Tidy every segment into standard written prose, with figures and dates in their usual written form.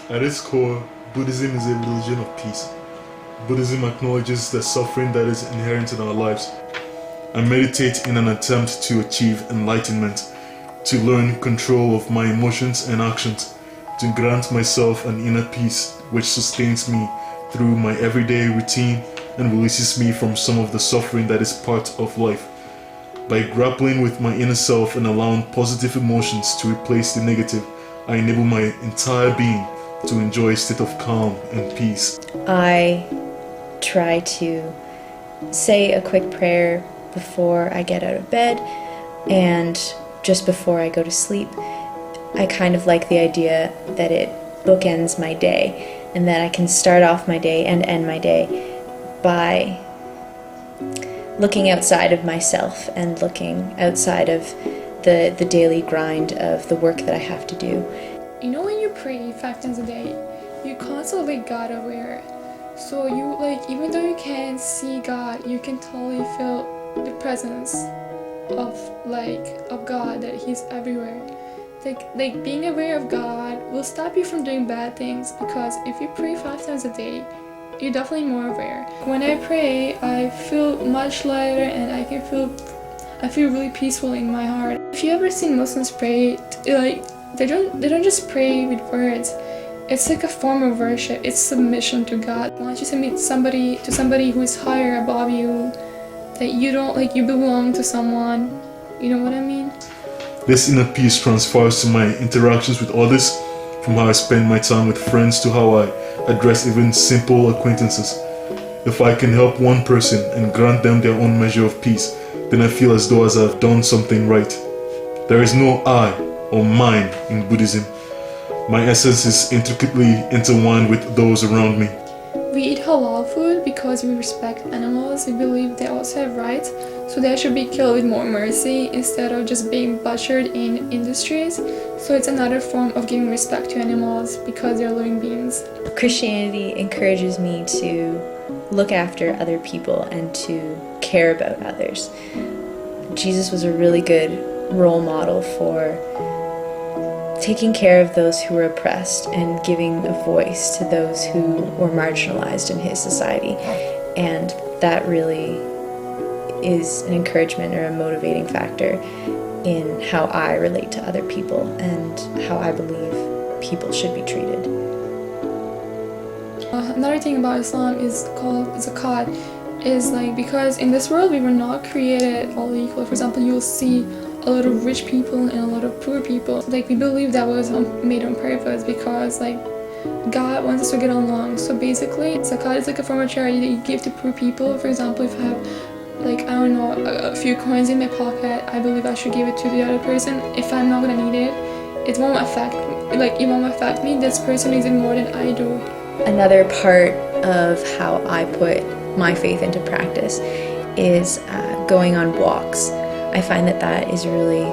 At its core, Buddhism is a religion of peace. Buddhism acknowledges the suffering that is inherent in our lives. I meditate in an attempt to achieve enlightenment, to learn control of my emotions and actions, to grant myself an inner peace which sustains me through my everyday routine and releases me from some of the suffering that is part of life. By grappling with my inner self and allowing positive emotions to replace the negative, I enable my entire being to enjoy a state of calm and peace. I try to say a quick prayer before I get out of bed and just before I go to sleep. I kind of like the idea that it bookends my day and that I can start off my day and end my day by looking outside of myself and looking outside of the daily grind of the work that I have to do. You know, when you pray 5 times a day, you constantly God aware. So you even though you can't see God, you can totally feel the presence of God, that He's everywhere. Like being aware of God will stop you from doing bad things, because if you pray 5 times a day, you're definitely more aware. When I pray, I feel much lighter and I feel really peaceful in my heart. If you ever seen Muslims pray, they don't just pray with words. It's like a form of worship. It's submission to God. Once you submit to somebody who is higher above you, that you don't you belong to someone. You know what I mean? This inner peace transfers to my interactions with others, from how I spend my time with friends to how I address even simple acquaintances. If I can help one person and grant them their own measure of peace, then I feel as though I've done something right. There is no I or mine in Buddhism. My essence is intricately intertwined with those around me. We eat halal food because we respect animals. We believe they also have rights, so they should be killed with more mercy instead of just being butchered in industries. So it's another form of giving respect to animals because they're living beings. Christianity encourages me to look after other people and to care about others. Jesus was a really good role model for taking care of those who were oppressed and giving a voice to those who were marginalized in his society. And that really is an encouragement or a motivating factor in how I relate to other people and how I believe people should be treated. Another thing about Islam is called zakat, is because in this world we were not created all equal. For example, you'll see a lot of rich people and a lot of poor people. We believe that was made on purpose because God wants us to get along. So basically, zakat is a form of charity that you give to poor people. For example, if I have I don't know, a few coins in my pocket, I believe I should give it to the other person. If I'm not gonna need it, it won't affect me. This person needs it more than I do. Another part of how I put my faith into practice is going on walks. I find that is really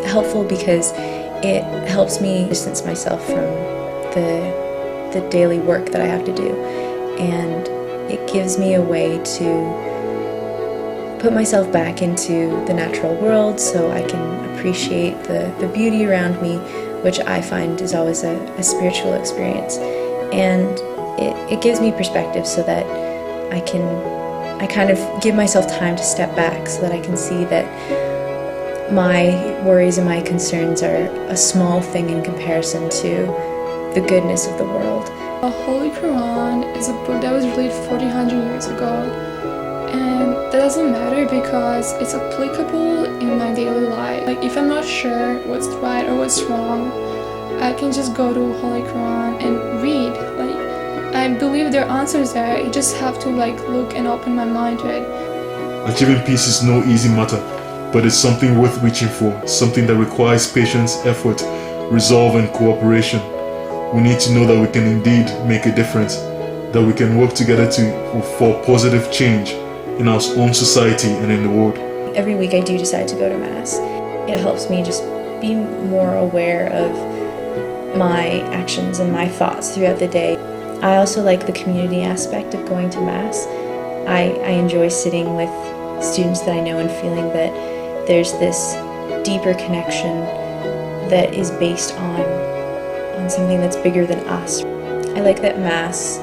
helpful because it helps me distance myself from the daily work that I have to do, and it gives me a way to put myself back into the natural world so I can appreciate the beauty around me, which I find is always a spiritual experience. And it gives me perspective so that I kind of give myself time to step back so that I can see that my worries and my concerns are a small thing in comparison to the goodness of the world. The Holy Quran is a book that was released 1400 years ago, and that doesn't matter because it's applicable in my daily life. If I'm not sure what's right or what's wrong, I can just go to Holy Quran and read. I believe there are answers there. You just have to look and open my mind to it. Achieving peace is no easy matter, but it's something worth reaching for, something that requires patience, effort, resolve, and cooperation. We need to know that we can indeed make a difference, that we can work together for positive change in our own society and in the world. Every week I do decide to go to Mass. It helps me just be more aware of my actions and my thoughts throughout the day. I also like the community aspect of going to Mass. I enjoy sitting with students that I know and feeling that there's this deeper connection that is based on in something that's bigger than us. I like that Mass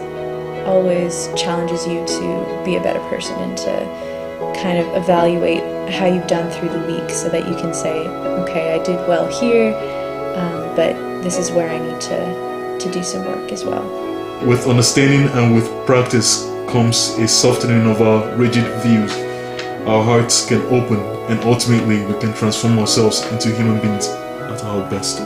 always challenges you to be a better person and to kind of evaluate how you've done through the week so that you can say, okay, I did well here, but this is where I need to do some work as well. With understanding and with practice comes a softening of our rigid views. Our hearts can open, and ultimately we can transform ourselves into human beings at our best.